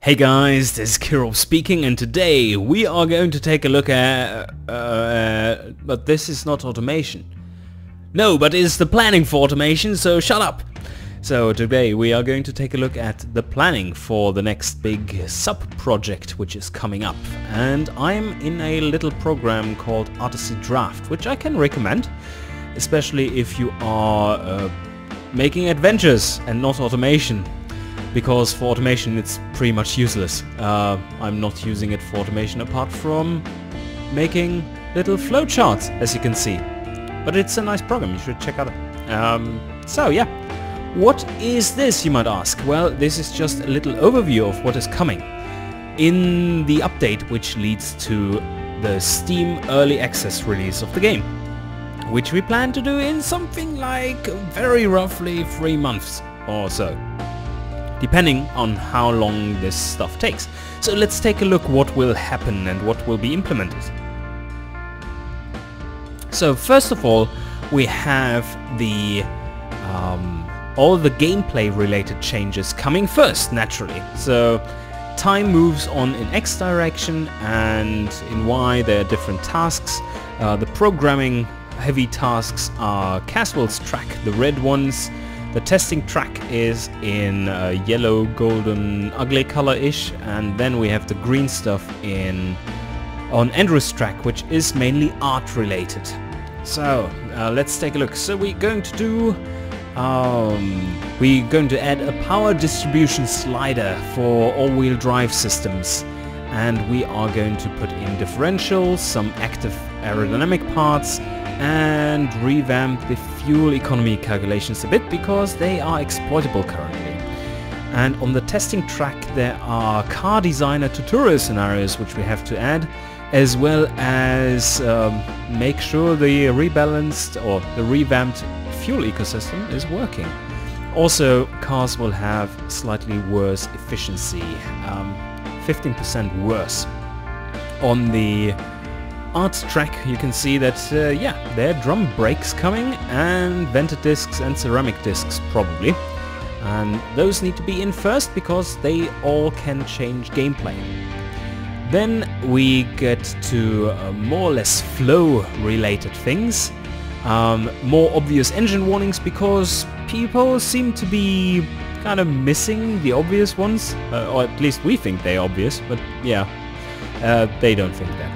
Hey guys, this is Kiro speaking, and today we are going to take a look at... but this is not automation. No, but it's the planning for automation, so shut up! So today we are going to take a look at the planning for the next big sub-project which is coming up. And I'm in a little program called Artisy Draft, which I can recommend, especially if you are making adventures and not automation. Because for automation it's pretty much useless. I'm not using it for automation apart from making little flowcharts, as you can see. But it's a nice program, you should check out it. So yeah, what is this, you might ask? Well, this is just a little overview of what is coming in the update which leads to the Steam Early Access release of the game, which we plan to do in something like very roughly 3 months or so, depending on how long this stuff takes. So let's take a look what will happen and what will be implemented. So first of all, we have the all the gameplay related changes coming first, naturally. So time moves on in X direction, and in Y there are different tasks. The programming heavy tasks are Caswell's track, the red ones. The testing track is in yellow, golden, ugly color-ish, and then we have the green stuff on Andrew's track, which is mainly art related. So let's take a look. So we're going to add a power distribution slider for all-wheel drive systems, and we are going to put in differentials, some active aerodynamic parts, and revamp the fuel economy calculations a bit because they are exploitable currently. And on the testing track there are car designer tutorial scenarios which we have to add, as well as make sure the rebalanced or the revamped fuel ecosystem is working. Also, cars will have slightly worse efficiency, 15% worse. On the art track you can see that yeah, there are drum brakes coming and vented discs and ceramic discs probably, and those need to be in first because they all can change gameplay. Then we get to more or less flow related things, more obvious engine warnings because people seem to be kind of missing the obvious ones, or at least we think they're obvious, but yeah, they don't think that.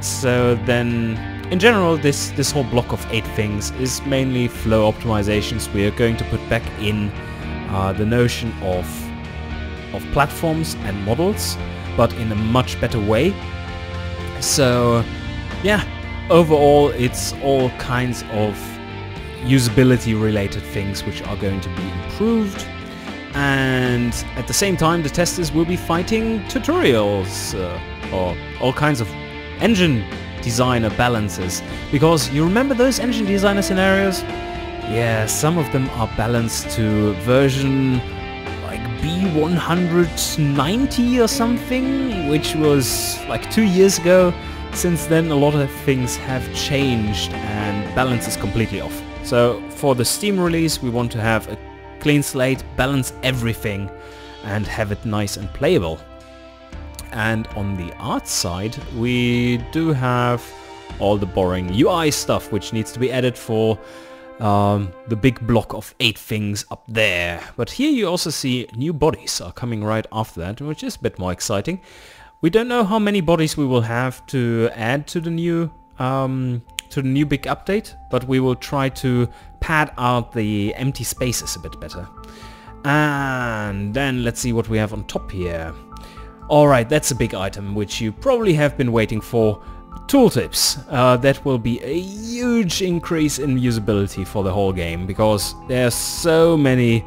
So then, in general, this whole block of 8 things is mainly flow optimizations. We are going to put back in the notion of platforms and models, but in a much better way. So yeah, overall it's all kinds of usability related things which are going to be improved. And at the same time the testers will be fighting tutorials or all kinds of engine designer balances, because you remember those engine designer scenarios? Yeah, some of them are balanced to version like B190 or something, which was like 2 years ago. Since then a lot of things have changed and balance is completely off. So for the Steam release we want to have a clean slate, balance everything and have it nice and playable. And on the art side we do have all the boring UI stuff which needs to be added for the big block of 8 things up there. But here you also see new bodies are coming right after that, which is a bit more exciting. We don't know how many bodies we will have to add to the new big update, but we will try to pad out the empty spaces a bit better. And then let's see what we have on top here. Alright, that's a big item which you probably have been waiting for. Tooltips. That will be a huge increase in usability for the whole game, because there are so many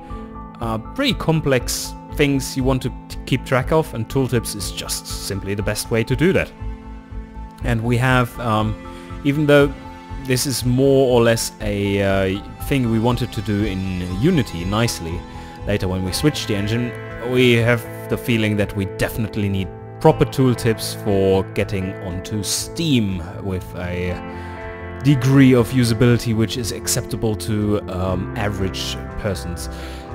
pretty complex things you want to keep track of, and Tooltips is just simply the best way to do that. And we have, even though this is more or less a thing we wanted to do in Unity nicely, later when we switch the engine, we have the feeling that we definitely need proper tooltips for getting onto Steam with a degree of usability which is acceptable to average persons.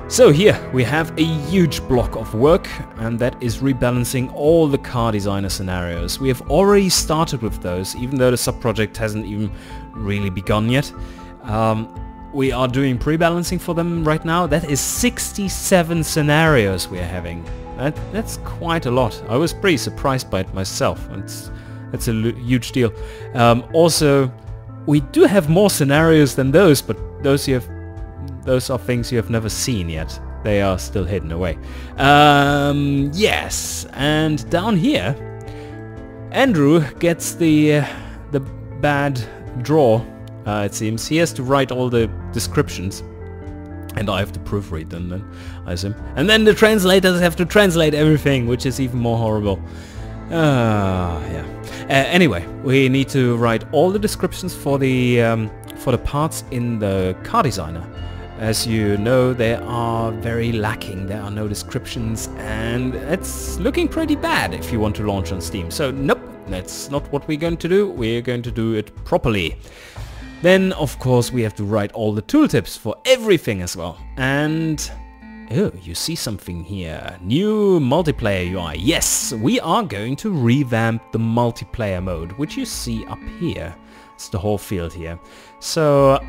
So here we have a huge block of work, and that is rebalancing all the car designer scenarios. We have already started with those, even though the sub-project hasn't even really begun yet. We are doing pre-balancing for them right now. That is 67 scenarios we are having. That's quite a lot. I was pretty surprised by it myself. That's a huge deal. Also, we do have more scenarios than those, but those are things you have never seen yet. They are still hidden away. Yes, and down here, Andrew gets the bad draw. It seems he has to write all the descriptions, and I have to proofread them. Then I assume, and then the translators have to translate everything, which is even more horrible. Yeah. Anyway, we need to write all the descriptions for the parts in the car designer. As you know, they are very lacking. There are no descriptions, and it's looking pretty bad if you want to launch on Steam. So nope, that's not what we're going to do. We're going to do it properly. Then, of course, we have to write all the tooltips for everything as well. And oh, you see something here. New multiplayer UI. Yes, we are going to revamp the multiplayer mode, which you see up here. It's the whole field here. So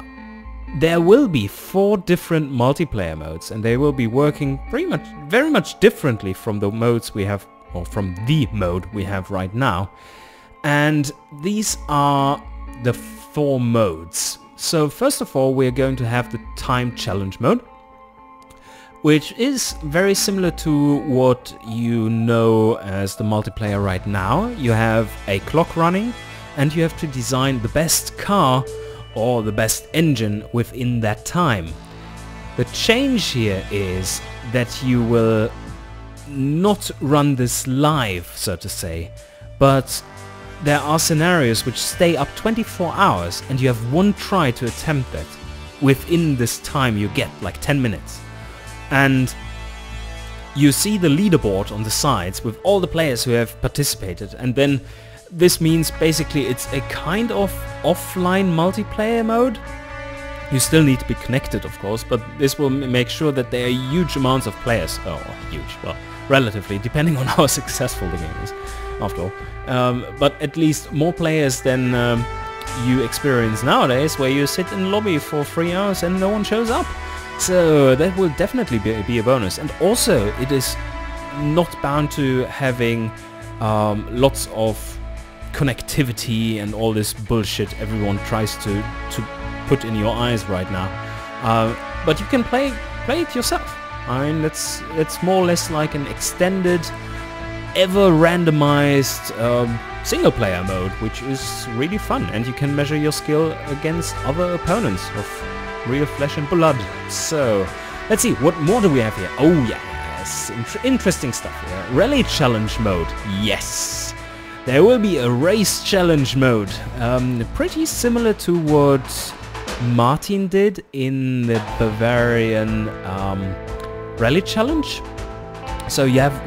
there will be 4 different multiplayer modes, and they will be working very much differently from the modes we have, or from the mode we have right now. And these are the 4 modes. So first of all, we're going to have the time challenge mode, which is very similar to what you know as the multiplayer right now. You have a clock running, and you have to design the best car or the best engine within that time. The change here is that you will not run this live, so to say, but there are scenarios which stay up 24 hours, and you have 1 try to attempt that within this time you get, like 10 minutes. And you see the leaderboard on the sides with all the players who have participated, and then this means basically it's a kind of offline multiplayer mode. You still need to be connected, of course, but this will make sure that there are huge amounts of players. Oh, huge, well, relatively, depending on how successful the game is, after all. But at least more players than you experience nowadays, where you sit in lobby for 3 hours and no one shows up. So that will definitely be a bonus. And also, it is not bound to having lots of connectivity and all this bullshit everyone tries to put in your eyes right now. But you can play it yourself. I mean, it's more or less like an extended, ever randomized single player mode, which is really fun, and you can measure your skill against other opponents of real flesh and blood. So let's see, what more do we have here? Oh yes, interesting stuff here. Rally challenge mode. Yes, there will be a race challenge mode, pretty similar to what Martin did in the Bavarian rally challenge. So you have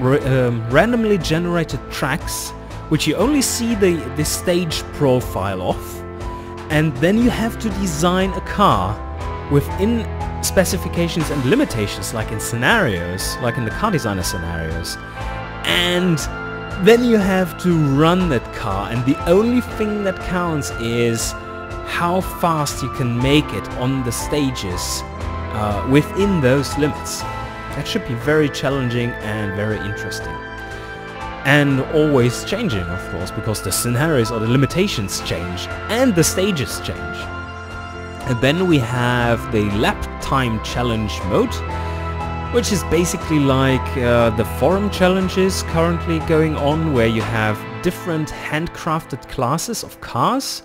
randomly generated tracks, which you only see the stage profile of, and then you have to design a car within specifications and limitations, like in scenarios, like in the car designer scenarios. And then you have to run that car, and the only thing that counts is how fast you can make it on the stages within those limits. That should be very challenging and very interesting. And always changing, of course, because the scenarios or the limitations change and the stages change. And then we have the lap time challenge mode, which is basically like the forum challenges currently going on, where you have different handcrafted classes of cars,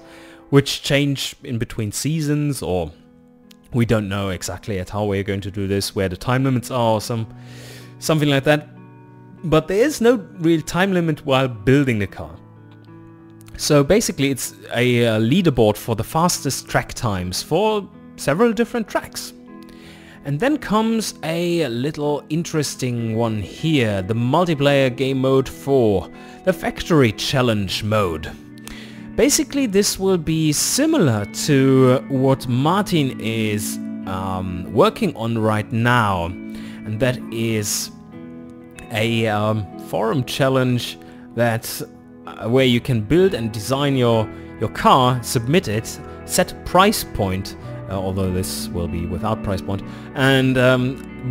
which change in between seasons, or we don't know exactly at how we're going to do this, where the time limits are, or something like that. But there is no real time limit while building the car. So basically it's a leaderboard for the fastest track times for several different tracks. And then comes a little interesting one here, the multiplayer game mode 4, the factory challenge mode. Basically this will be similar to what Martin is working on right now. and that is a forum challenge that where you can build and design your car, submit it, set a price point, although this will be without price point, and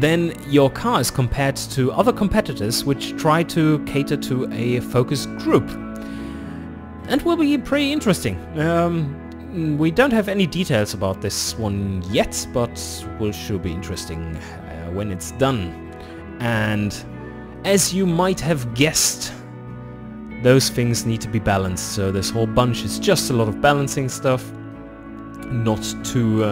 then your car is compared to other competitors which try to cater to a focus group. And will be pretty interesting. We don't have any details about this one yet, but will sure be interesting when it's done. And as you might have guessed, those things need to be balanced, so this whole bunch is just a lot of balancing stuff. Not too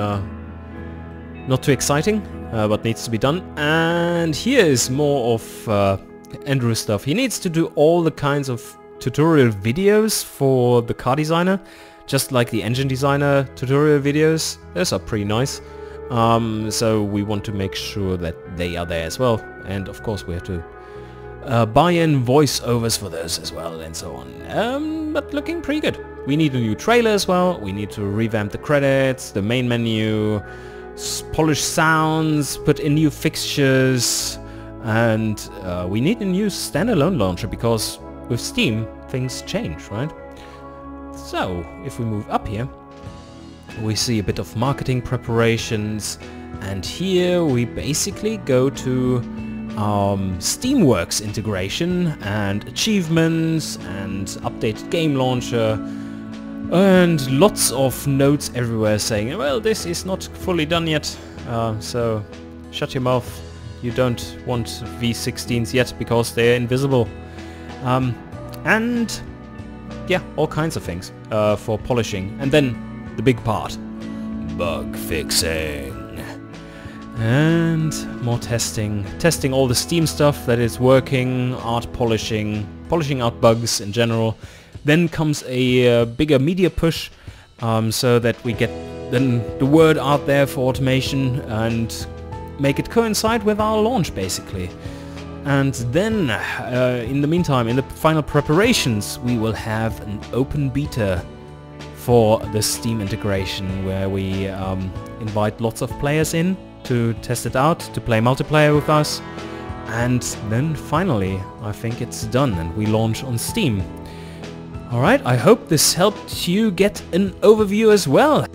exciting, but needs to be done. And here is more of Andrew's stuff. He needs to do all the kinds of tutorial videos for the car designer, just like the engine designer tutorial videos. Those are pretty nice. So we want to make sure that they are there as well. And of course we have to buy in voiceovers for those as well, and so on. But looking pretty good. We need a new trailer as well. We need to revamp the credits, the main menu, polish sounds, put in new fixtures, and we need a new standalone launcher because with Steam things change, right? So if we move up here, we see a bit of marketing preparations, and here we basically go to Steamworks integration and achievements and updated game launcher, and lots of notes everywhere saying, well, this is not fully done yet, so shut your mouth, you don't want V16s yet because they're invisible. And yeah, all kinds of things for polishing. And then the big part, bug fixing. And more testing all the Steam stuff that is working, art polishing out bugs in general. Then comes a bigger media push, so that we get then the word out there for automation and make it coincide with our launch basically. And then in the meantime, in the final preparations, we will have an open beta for the Steam integration where we invite lots of players in to test it out, to play multiplayer with us, and then finally I think it's done and we launch on Steam. Alright, I hope this helped you get an overview as well.